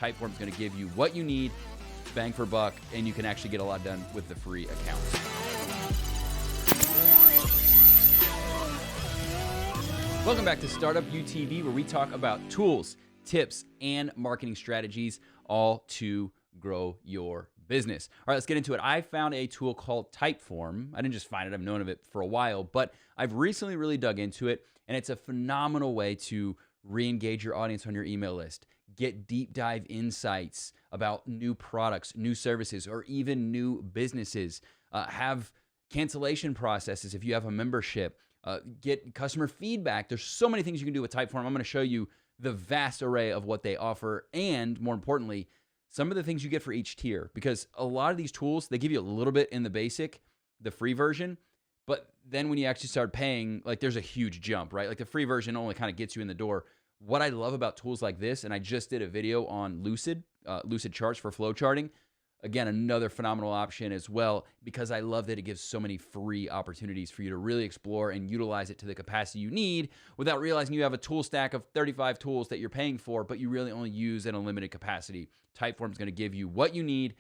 Typeform is going to give you what you need, bang for buck, and you can actually get a lot done with the free account. Welcome back to Startup UTV, where we talk about tools, tips, and marketing strategies, all to grow your business. All right, let's get into it. I found a tool called Typeform. I didn't just find it, I've known of it for a while, but I've recently really dug into it, and it's a phenomenal way to re-engage your audience on your email list, get deep dive insights about new products, new services, or even new businesses, have cancellation processes if you have a membership, get customer feedback. There's so many things you can do with Typeform. I'm going to show you the vast array of what they offer, and more importantly, some of the things you get for each tier, because a lot of these tools, they give you a little bit in the basic, the free version, but then when you actually start paying, like there's a huge jump, right? Like the free version only kind of gets you in the door. What I love about tools like this, and I just did a video on Lucid charts for flow charting. Again, another phenomenal option as well, because I love that it gives so many free opportunities for you to really explore and utilize it to the capacity you need without realizing you have a tool stack of 35 tools that you're paying for, but you really only use in a limited capacity. Typeform is going to give you what you need,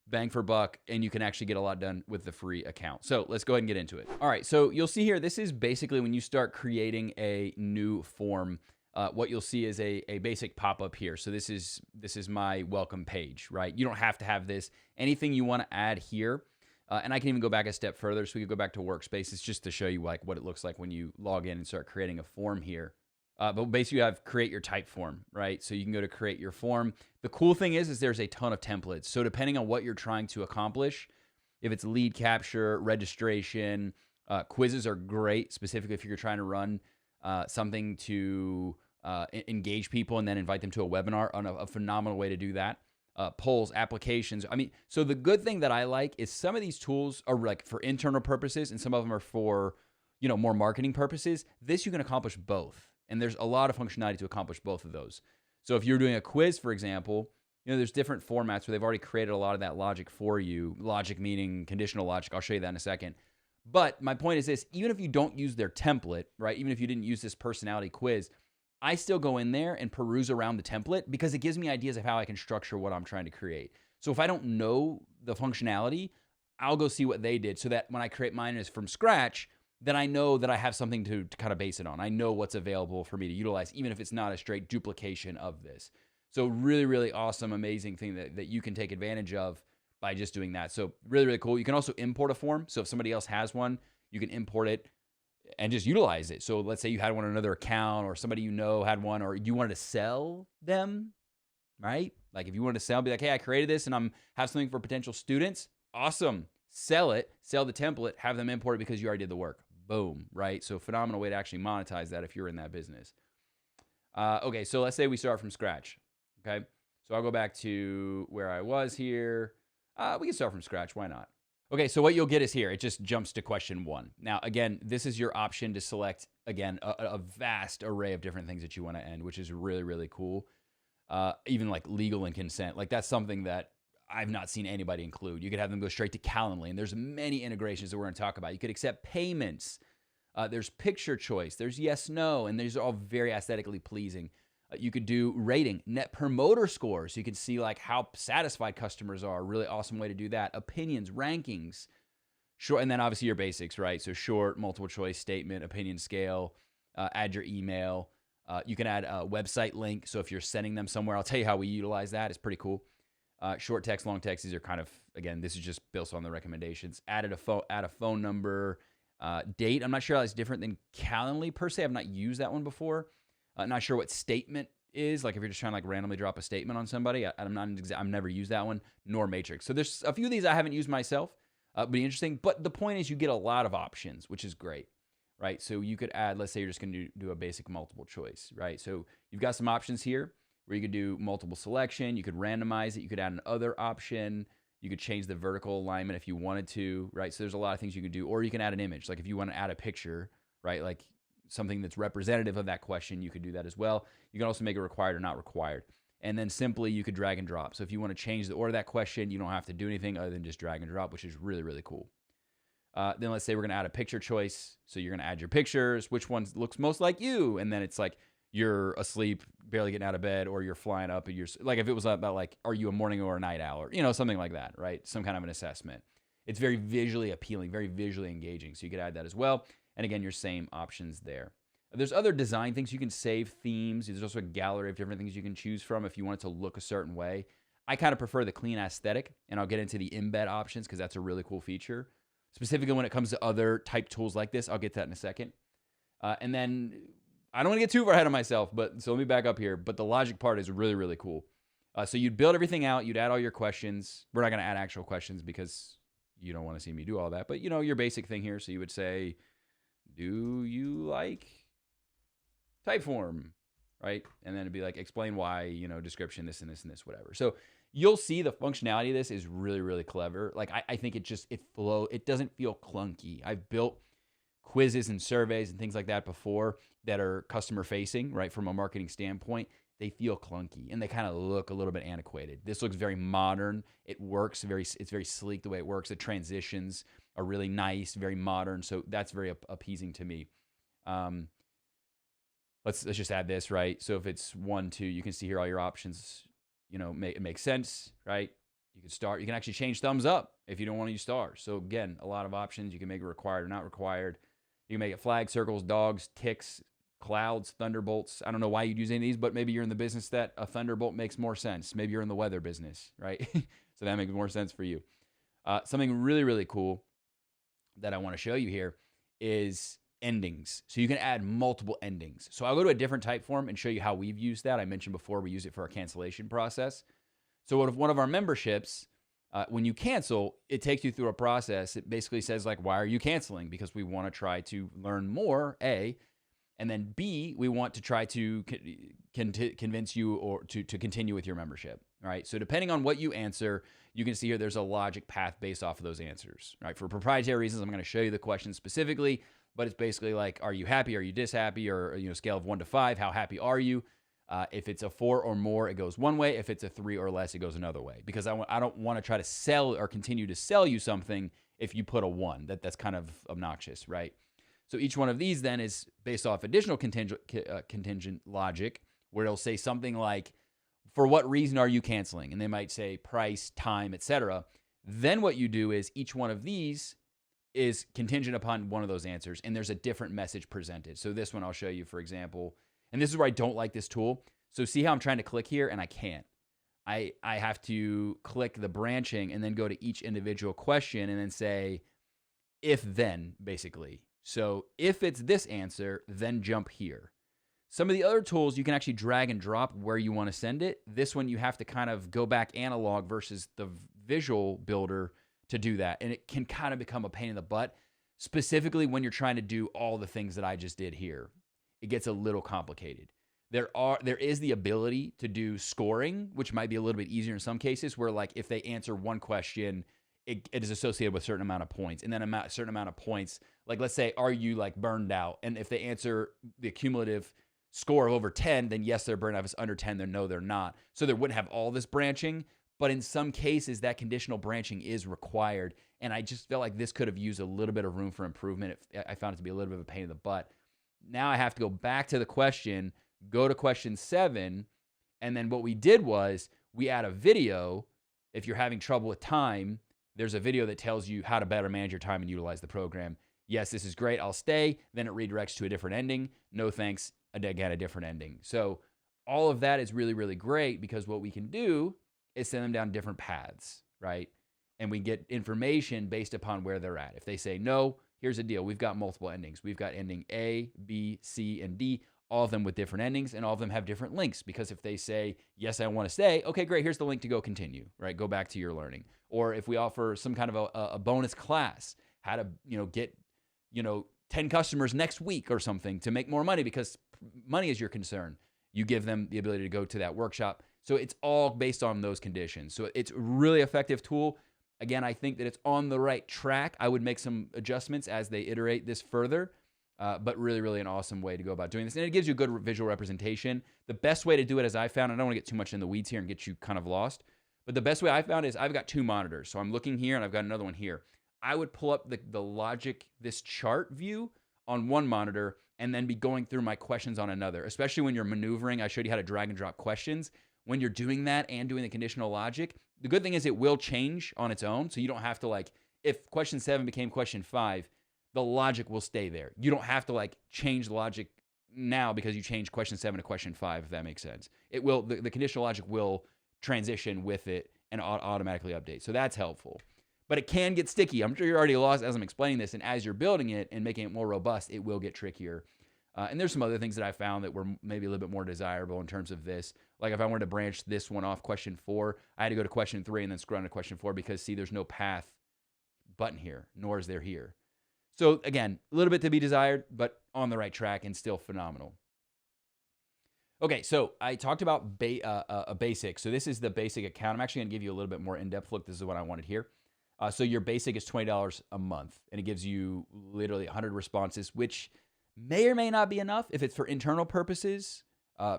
bang for buck, and you can actually get a lot done with the free account. So let's go ahead and get into it. All right, so you'll see here, this is basically when you start creating a new form. What you'll see is a basic pop-up here. So this is my welcome page, right? You don't have to have this. Anything you want to add here, and I can even go back a step further. So we could go back to workspaces just to show you like what it looks like when you log in and start creating a form here. But basically you have create your type form, right? So you can go to create your form. The cool thing is there's a ton of templates. So depending on what you're trying to accomplish, if it's lead capture, registration, quizzes are great, specifically if you're trying to run something to engage people and then invite them to a webinar, on a phenomenal way to do that. Polls, applications. I mean, so the good thing that I like is some of these tools are like for internal purposes and some of them are for, more marketing purposes. This you can accomplish both. And there's a lot of functionality to accomplish both of those. So if you're doing a quiz, for example, there's different formats where they've already created a lot of that logic for you. Logic meaning conditional logic. I'll show you that in a second. But my point is this, even if you don't use their template, right? Even if you didn't use this personality quiz, I still go in there and peruse around the template because it gives me ideas of how I can structure what I'm trying to create. So if I don't know the functionality, I'll go see what they did so that when I create mine is from scratch, then I know that I have something to kind of base it on. I know what's available for me to utilize, even if it's not a straight duplication of this. So really, really awesome, amazing thing that you can take advantage of by just doing that. So really, really cool. You can also import a form. So if somebody else has one, you can import it and just utilize it. So let's say you had one on another account or somebody had one, or you wanted to sell them, right? Like if you wanted to sell, be like, hey, I created this and I'm have something for potential students. Awesome. Sell it, sell the template, have them import it because you already did the work. Boom, right? So phenomenal way to actually monetize that if you're in that business. Okay, so let's say we start from scratch, okay? So I'll go back to where I was here. We can start from scratch, why not? Okay, so what you'll get is here. It just jumps to question 1. Now, again, this is your option to select, again, a vast array of different things that you want to end, which is really, really cool. Even like legal and consent. Like that's something that I've not seen anybody include. You could have them go straight to Calendly, and there's many integrations that we're going to talk about. You could accept payments. There's picture choice. There's yes, no, and these are all very aesthetically pleasing. You could do rating, net promoter scores. So you can see like how satisfied customers are. Really awesome way to do that. Opinions, rankings, short, and then obviously your basics, right? So short, multiple choice, statement, opinion scale, add your email. You can add a website link. So if you're sending them somewhere, I'll tell you how we utilize that. It's pretty cool. Short text, long text, these are kind of, again, this is just built on the recommendations. Add a phone number, date. I'm not sure how it's different than Calendly per se. I've not used that one before. Not sure what statement is. Like if you're just trying to like randomly drop a statement on somebody, I've never used that one, nor matrix. So there's a few of these I haven't used myself. Be interesting. But the point is you get a lot of options, which is great, right? So you could add, let's say you're just going to do a basic multiple choice, right? So you've got some options here where you could do multiple selection. You could randomize it. You could add an other option. You could change the vertical alignment if you wanted to, right? So there's a lot of things you could do. Or you can add an image. Like if you want to add a picture, right? Like something that's representative of that question, you could do that as well. You can also make it required or not required. And then simply you could drag and drop. So if you want to change the order of that question, you don't have to do anything other than just drag and drop, which is really, really cool. Then let's say we're going to add a picture choice. So you're going to add your pictures, which one looks most like you. And then it's like, you're asleep, barely getting out of bed, or you're flying up and you're like, if it was about like, are you a morning or a night owl, or, something like that, right? Some kind of an assessment. It's very visually appealing, very visually engaging. So you could add that as well. And again, your same options there. There's other design things. You can save themes. There's also a gallery of different things you can choose from if you want it to look a certain way. I kind of prefer the clean aesthetic, and I'll get into the embed options because that's a really cool feature. Specifically when it comes to other type tools like this, I'll get to that in a second. And then I don't want to get too far ahead of myself, so let me back up here. But the logic part is really, really cool. So you'd build everything out. You'd add all your questions. We're not going to add actual questions because you don't want to see me do all that. But, your basic thing here. So you would say, do you like Typeform, right? And then it'd be like, explain why, description, this and this and this, whatever. So you'll see the functionality of this is really, really clever. Like, I think it doesn't feel clunky. I've built quizzes and surveys and things like that before that are customer facing, right? From a marketing standpoint, they feel clunky and they kind of look a little bit antiquated. This looks very modern. It works it's very sleek the way it works. The transitions are really nice, very modern. So that's very appeasing to me. Let's just add this, right? So if it's 1, 2, you can see here all your options, it makes sense, right? You can actually change thumbs up if you don't want to use stars. So again, a lot of options. You can make it required or not required. You can make it flags, circles, dogs, ticks, clouds, thunderbolts. I don't know why you'd use any of these, but maybe you're in the business that a thunderbolt makes more sense. Maybe you're in the weather business, right? So that makes more sense for you. Something really, really cool that I want to show you here is endings. So you can add multiple endings. So I'll go to a different Typeform and show you how we've used that. I mentioned before we use it for our cancellation process. So if one of our memberships, when you cancel, it takes you through a process. It basically says like, why are you canceling? Because we want to try to learn more, A, and then B, we want to try to convince you or to continue with your membership, right? So depending on what you answer, you can see here there's a logic path based off of those answers, right? For proprietary reasons, I'm going to show you the question specifically, but it's basically like, are you happy? Are you dishappy? Or, scale of 1 to 5, how happy are you? If it's a 4 or more, it goes one way. If it's a 3 or less, it goes another way. Because I don't want to try to sell or continue to sell you something if you put a 1. That's kind of obnoxious, right? So each one of these then is based off additional contingent logic, where it'll say something like, for what reason are you canceling? And they might say price, time, etc. Then what you do is each one of these is contingent upon one of those answers, and there's a different message presented. So this one I'll show you, for example, and this is where I don't like this tool. So see how I'm trying to click here and I can't. I have to click the branching and then go to each individual question and then say, if then, basically. So if it's this answer, then jump here. Some of the other tools, you can actually drag and drop where you want to send it. This one, you have to kind of go back analog versus the visual builder to do that. And it can kind of become a pain in the butt, specifically when you're trying to do all the things that I just did here. It gets a little complicated. There is the ability to do scoring, which might be a little bit easier in some cases, where like if they answer one question, it is associated with a certain amount of points. And then a certain amount of points, like let's say, are you like burned out? And if they answer the cumulative score of over 10, then yes, they're burned out. If it's under 10, then no, they're not. So they wouldn't have all this branching. But in some cases, that conditional branching is required. And I just felt like this could have used a little bit of room for improvement. I found it to be a little bit of a pain in the butt. Now I have to go back to the question, go to question 7. And then what we did was we add a video. If you're having trouble with time, there's a video that tells you how to better manage your time and utilize the program. Yes, this is great. I'll stay. Then it redirects to a different ending. No thanks. Again, a different ending. So all of that is really, really great because what we can do is send them down different paths, right? And we get information based upon where they're at. If they say no, here's the deal. We've got multiple endings. We've got ending A, B, C, and D, all of them with different endings, and all of them have different links. Because if they say, yes, I want to stay, okay, great, here's the link to go continue, right? Go back to your learning. Or if we offer some kind of a bonus class, how to get 10 customers next week or something to make more money because money is your concern. You give them the ability to go to that workshop. So it's all based on those conditions. So it's a really effective tool. Again, I think that it's on the right track. I would make some adjustments as they iterate this further, but really, really an awesome way to go about doing this. And it gives you a good visual representation. The best way to do it, as I found, I don't want to get too much in the weeds here and get you kind of lost, but the best way I found is I've got 2 monitors. So I'm looking here and I've got another one here. I would pull up the logic, this chart view on one monitor and then be going through my questions on another, especially when you're maneuvering. I showed you how to drag and drop questions. When you're doing that and doing the conditional logic, the good thing is it will change on its own. So you don't have to like, if question 7 became question 5, the logic will stay there. You don't have to like change the logic now because you changed question 7 to question 5, if that makes sense. It will, the conditional logic will transition with it and automatically update. So that's helpful. But it can get sticky. I'm sure you're already lost as I'm explaining this. And as you're building it and making it more robust, it will get trickier. And there's some other things that I found that were maybe a little bit more desirable in terms of this. Like if I wanted to branch this one off question 4, I had to go to question 3 and then scroll down to question 4 because, see, there's no path button here, nor is there here. So again, a little bit to be desired, but on the right track and still phenomenal. Okay, so I talked about a basic. So this is the basic account. I'm actually going to give you a little bit more in-depth look. This is what I wanted here. So your basic is $20 a month, and it gives you literally 100 responses, which may or may not be enough if it's for internal purposes,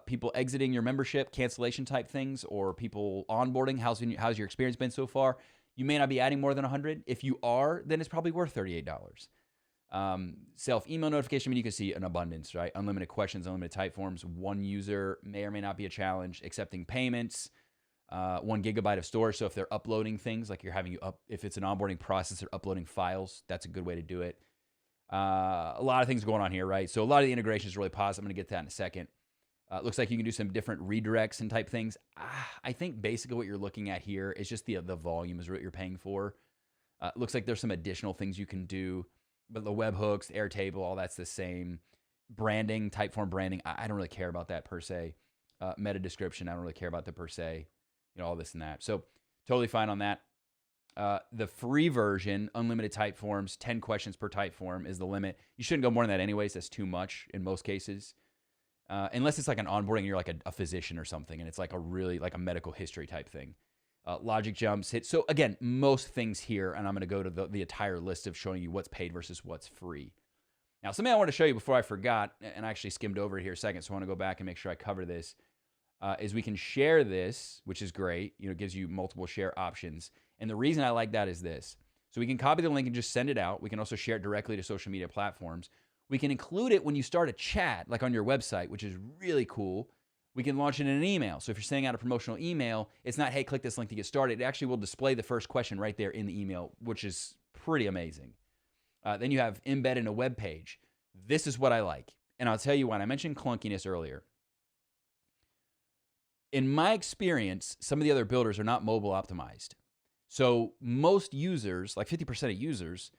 people exiting your membership, cancellation type things, or people onboarding. How's your experience been so far? You may not be adding more than 100. If you are, then it's probably worth $38. Self-email notification, I mean, you can see an abundance, right? Unlimited questions, unlimited type forms. One user may or may not be a challenge. Accepting payments, 1 gigabyte of storage. So if they're uploading things, like if it's an onboarding process, they're uploading files, that's a good way to do it. A lot of things going on here, right? So a lot of the integration is really positive. I'm going to get to that in a second. Looks like you can do some different redirects and type things. I think basically what you're looking at here is just the volume is what you're paying for. Looks like there's some additional things you can do. But the webhooks, Airtable, all that's the same. Branding, Typeform branding, I don't really care about that per se. Meta description, I don't really care about that per se. All this and that. So totally fine on that. The free version, unlimited type forms, 10 questions per type form is the limit. You shouldn't go more than that anyways. That's too much in most cases. Unless it's like an onboarding and you're like a physician or something and it's like a medical history type thing. Logic jumps hit. So again, most things here, and I'm going to go to the entire list of showing you what's paid versus what's free. Now, something I want to show you before I forgot, and I actually skimmed over it here a second, so I want to go back and make sure I cover this, is we can share this, which is great. It gives you multiple share options. And the reason I like that is this. So we can copy the link and just send it out. We can also share it directly to social media platforms. We can include it when you start a chat, like on your website, which is really cool. We can launch it in an email. So if you're sending out a promotional email, it's not, hey, click this link to get started. It actually will display the first question right there in the email, which is pretty amazing. Then you have embed in a web page. This is what I like. And I'll tell you why. I mentioned clunkiness earlier. In my experience, some of the other builders are not mobile optimized. So most users, like 50% of users,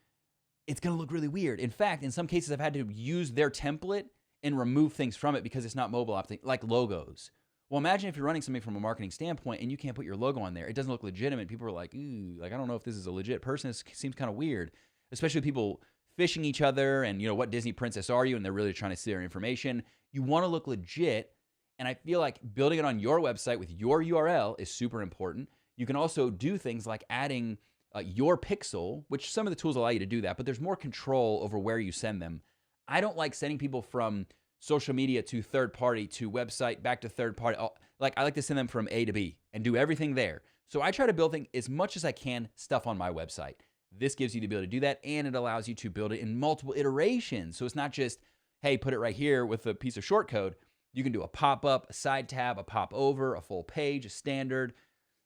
it's going to look really weird. In fact, in some cases, I've had to use their template and remove things from it because it's not mobile optimized, like logos. Well, imagine if you're running something from a marketing standpoint and you can't put your logo on there. It doesn't look legitimate. People are like, ooh, like I don't know if this is a legit person. This seems kind of weird, especially people phishing each other and, what Disney princess are you? And they're really trying to steal your information. You want to look legit. And I feel like building it on your website with your URL is super important. You can also do things like adding your pixel, which some of the tools allow you to do that, but there's more control over where you send them. I don't like sending people from social media to third party to website back to third party. I like to send them from A to B and do everything there. So I try to build as much as I can stuff on my website. This gives you the ability to do that, and it allows you to build it in multiple iterations. So it's not just, hey, put it right here with a piece of short code. You can do a pop-up, a side tab, a pop-over, a full page, a standard.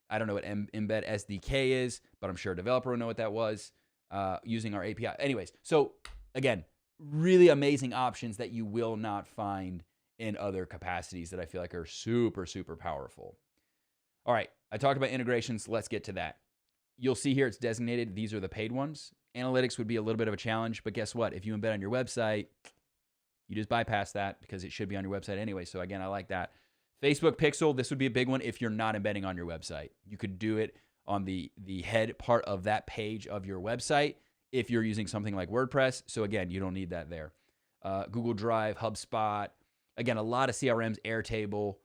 I don't know what embed SDK is, but I'm sure a developer will know what that was using our API. Anyways, so again, really amazing options that you will not find in other capacities that I feel like are super, super powerful. All right, I talked about integrations. Let's get to that. You'll see here it's designated. These are the paid ones. Analytics would be a little bit of a challenge, but guess what? If you embed on your website, you just bypass that because it should be on your website anyway. So again, I like that. Facebook Pixel, this would be a big one if you're not embedding on your website. You could do it on the head part of that page of your website if you're using something like WordPress. So again, you don't need that there. Google Drive, HubSpot. Again, a lot of CRMs, Airtable,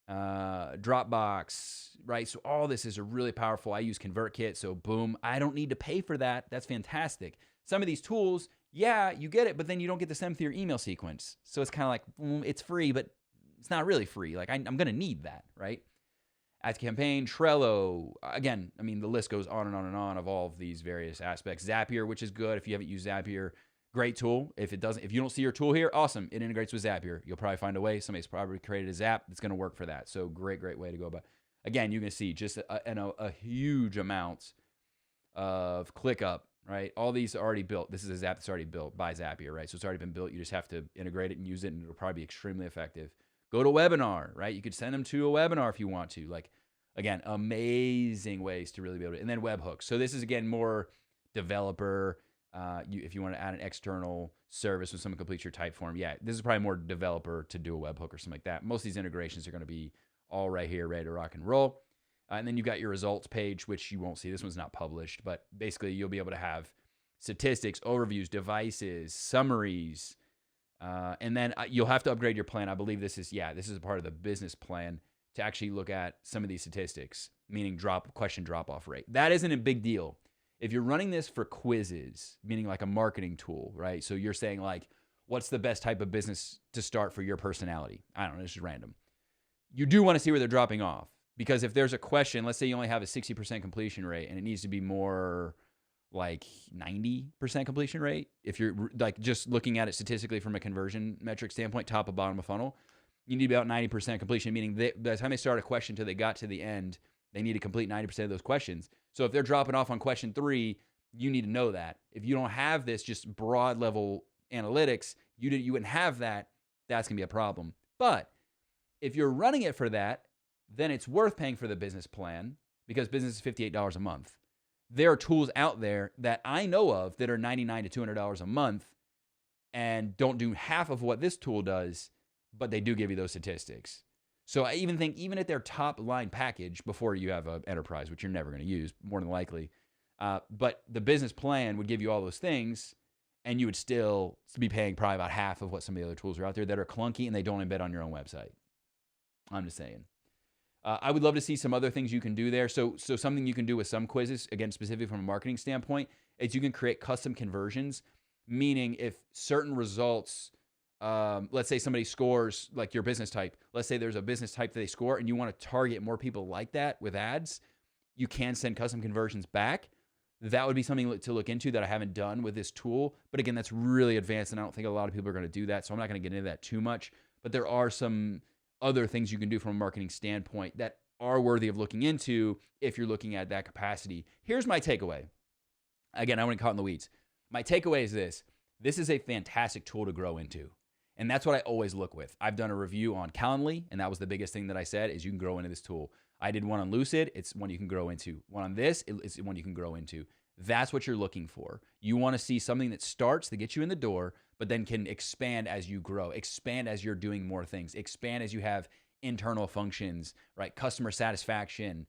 Dropbox, right? So all this is really powerful. I use ConvertKit, so boom. I don't need to pay for that. That's fantastic. Some of these tools, yeah, you get it, but then you don't get to send them through your email sequence. So it's kind of like, it's free, but it's not really free. Like I'm going to need that, right? AdCampaign, Trello. Again, I mean, the list goes on and on and on of all of these various aspects. Zapier, which is good. If you haven't used Zapier, Great tool. If you don't see your tool here, awesome. It integrates with Zapier. You'll probably find a way. Somebody's probably created a Zap that's going to work for that. So great way to go about. Again, you can see just a huge amount of ClickUp, right? All these are already built. This is a Zap that's already built by Zapier, right? So it's already been built. You just have to integrate it and use it, and it'll probably be extremely effective. Go to webinar, right? You could send them to a webinar if you want to. Like, again, amazing ways to really be able to. And then webhooks. So this is, again, more developer. If you want to add an external service when someone completes your Typeform, yeah, this is probably more developer to do a webhook or something like that. Most of these integrations are going to be all right here, ready to rock and roll. And then you've got your results page, which you won't see. This one's not published, but basically you'll be able to have statistics, overviews, devices, summaries, and then you'll have to upgrade your plan. I believe this is a part of the business plan to actually look at some of these statistics, meaning question drop-off rate. That isn't a big deal. If you're running this for quizzes, meaning like a marketing tool, right? So you're saying like, what's the best type of business to start for your personality? I don't know, it's just random. You do want to see where they're dropping off, because if there's a question, let's say you only have a 60% completion rate and it needs to be more like 90% completion rate. If you're like just looking at it statistically from a conversion metric standpoint, top of bottom of funnel, you need about 90% completion, meaning by the time they start a question till they got to the end, they need to complete 90% of those questions. So if they're dropping off on question 3, you need to know that. If you don't have this just broad level analytics, you wouldn't have that. That's going to be a problem. But if you're running it for that, then it's worth paying for the business plan, because business is $58 a month. There are tools out there that I know of that are $99 to $200 a month and don't do half of what this tool does, but they do give you those statistics. So I even think, even at their top line package, before you have an enterprise, which you're never going to use, more than likely, but the business plan would give you all those things, and you would still be paying probably about half of what some of the other tools are out there that are clunky and they don't embed on your own website. I'm just saying. I would love to see some other things you can do there. So something you can do with some quizzes, again, specifically from a marketing standpoint, is you can create custom conversions, meaning if certain results, let's say somebody scores like your business type, let's say there's a business type that they score and you want to target more people like that with ads, you can send custom conversions back. That would be something to look into that I haven't done with this tool. But again, that's really advanced, and I don't think a lot of people are going to do that, so I'm not going to get into that too much. But there are some other things you can do from a marketing standpoint that are worthy of looking into if you're looking at that capacity. Here's my takeaway. Again, I want to caught in the weeds. My takeaway is this. This is a fantastic tool to grow into. And that's what I always look with. I've done a review on Calendly, and that was the biggest thing that I said is you can grow into this tool. I did one on Lucid. It's one you can grow into. One on this, it's one you can grow into. That's what you're looking for. You want to see something that starts to get you in the door, but then can expand as you grow, expand as you're doing more things, expand as you have internal functions, right? Customer satisfaction,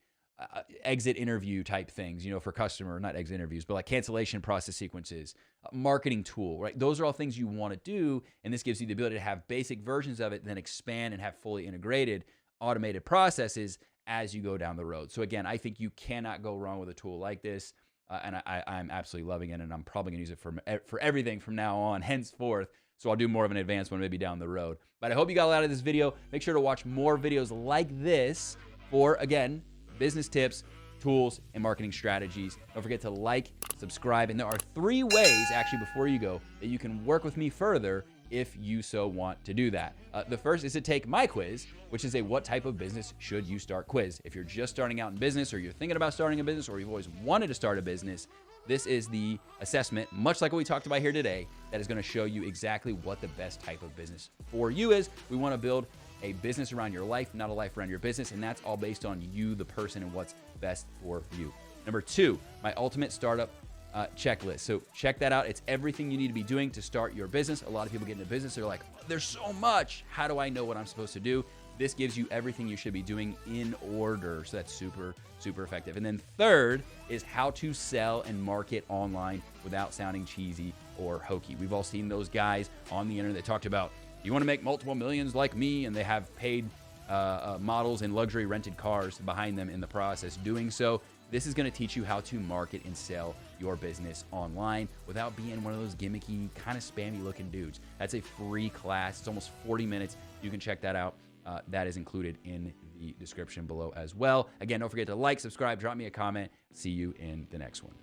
exit interview type things, for customer, not exit interviews, but like cancellation process sequences, marketing tool, right? Those are all things you want to do. And this gives you the ability to have basic versions of it, then expand and have fully integrated automated processes as you go down the road. So again, I think you cannot go wrong with a tool like this. And I'm absolutely loving it, and I'm probably going to use it for everything from now on, henceforth. So I'll do more of an advanced one maybe down the road. But I hope you got a lot out of this video. Make sure to watch more videos like this for, again, business tips, tools, and marketing strategies. Don't forget to like, subscribe, and there are 3 ways, actually, before you go, that you can work with me further if you so want to do that. The first is to take my quiz, which is a what type of business should you start quiz. If you're just starting out in business, or you're thinking about starting a business, or you've always wanted to start a business, this is the assessment, much like what we talked about here today, that is going to show you exactly what the best type of business for you is. We want to build a business around your life, not a life around your business, and that's all based on you, the person, and what's best for you. Number 2, my ultimate startup checklist. So check that out. It's everything you need to be doing to start your business. A lot of people get into business, they're like, there's so much. How do I know what I'm supposed to do? This gives you everything you should be doing in order. So that's super, super effective. And then 3rd is how to sell and market online without sounding cheesy or hokey. We've all seen those guys on the internet that talked about, you want to make multiple millions like me, and they have paid models in luxury rented cars behind them in the process doing so. This is going to teach you how to market and sell your business online without being one of those gimmicky, kind of spammy looking dudes. That's a free class. It's almost 40 minutes. You can check that out. That is included in the description below as well. Again, don't forget to like, subscribe, drop me a comment. See you in the next one.